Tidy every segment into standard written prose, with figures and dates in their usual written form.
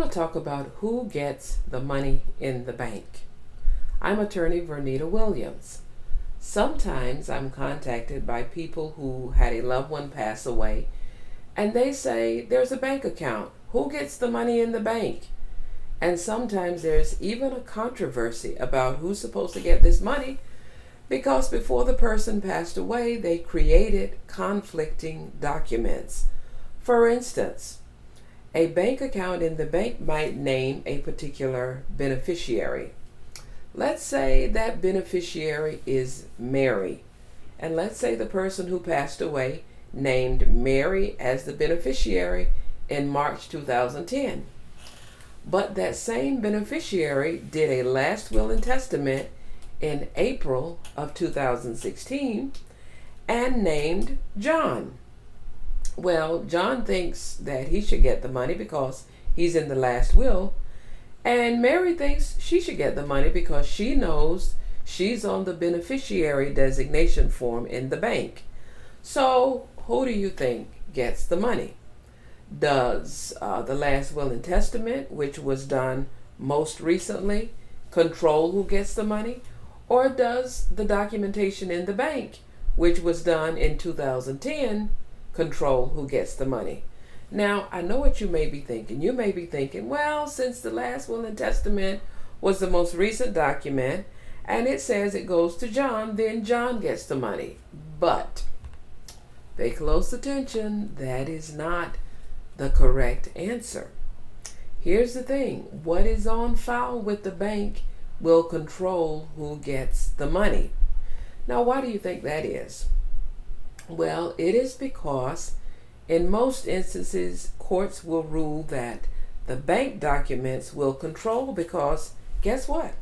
to talk about who gets the money in the bank. I'm attorney Vernita Williams. Sometimes I'm contacted by people who had a loved one pass away, and they say there's a bank account. Who gets the money in the bank? And sometimes there's even a controversy about who's supposed to get this money, because before the person passed away, they created conflicting documents. For instance, a bank account in the bank might name a particular beneficiary. Let's say that beneficiary is Mary, and let's say the person who passed away named Mary as the beneficiary in March 2010. But that same beneficiary did a last will and testament in April of 2016 and named John. Well, John thinks that he should get the money because he's in the last will, and Mary thinks she should get the money because she knows she's on the beneficiary designation form in the bank. So, who do you think gets the money? Does the last will and testament, which was done most recently, control who gets the money? Or does the documentation in the bank, which was done in 2010, control who gets the money? Now, I know what you may be thinking. You may be thinking, well, since the last will and testament was the most recent document, and it says it goes to John, then John gets the money. But pay close attention, that is not the correct answer. Here's the thing, what is on file with the bank will control who gets the money. Now, why do you think that is? Well, it is because in most instances, courts will rule that the bank documents will control because, guess what?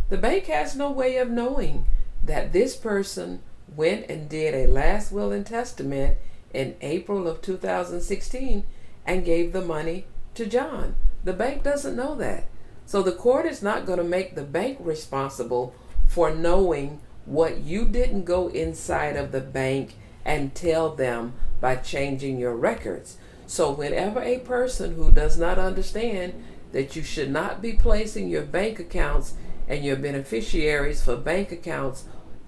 The bank has no way of knowing that this person went and did a last will and testament in April of 2016 and gave the money to John. The bank doesn't know that. So the court is not going to make the bank responsible for knowing what you didn't go inside of the bank and tell them by changing your records. So whenever a person who does not understand that you should not be placing your bank accounts and your beneficiaries for bank accounts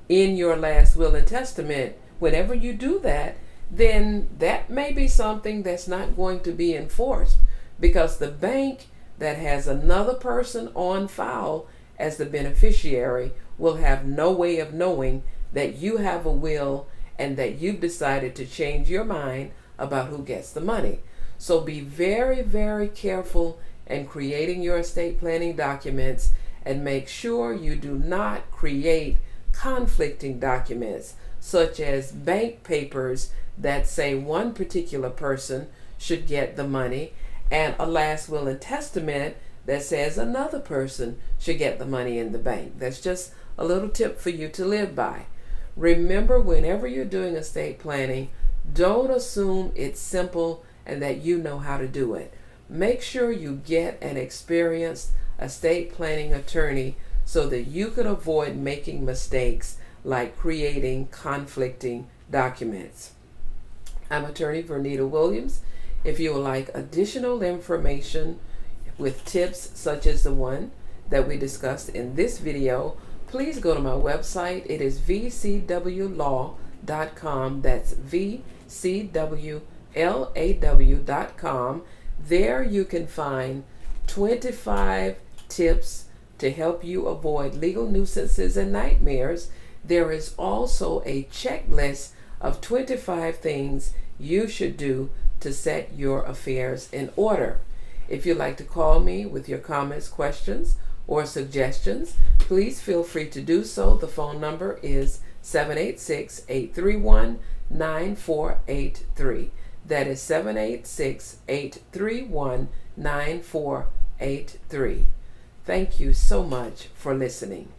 in your last will and testament, whenever you do that, then that may be something that's not going to be enforced, because the bank that has another person on file as the beneficiary will have no way of knowing that you have a will and that you've decided to change your mind about who gets the money. So be very, very careful in creating your estate planning documents, and make sure you do not create conflicting documents, such as bank papers that say one particular person should get the money and a last will and testament that says another person should get the money in the bank. That's just a little tip for you to live by. Remember, whenever you're doing estate planning, don't assume it's simple and that you know how to do it. Make sure you get an experienced estate planning attorney so that you can avoid making mistakes like creating conflicting documents. I'm attorney Vernita Williams. If you would like additional information with tips such as the one that we discussed in this video, please go to my website. It is vcwlaw.com. That's vcwlaw.com. There you can find 25 tips to help you avoid legal nuisances and nightmares. There is also a checklist of 25 things you should do to set your affairs in order. If you'd like to call me with your comments, questions, or suggestions, please feel free to do so. The phone number is 786-831-9483. That is 786-831-9483. Thank you so much for listening.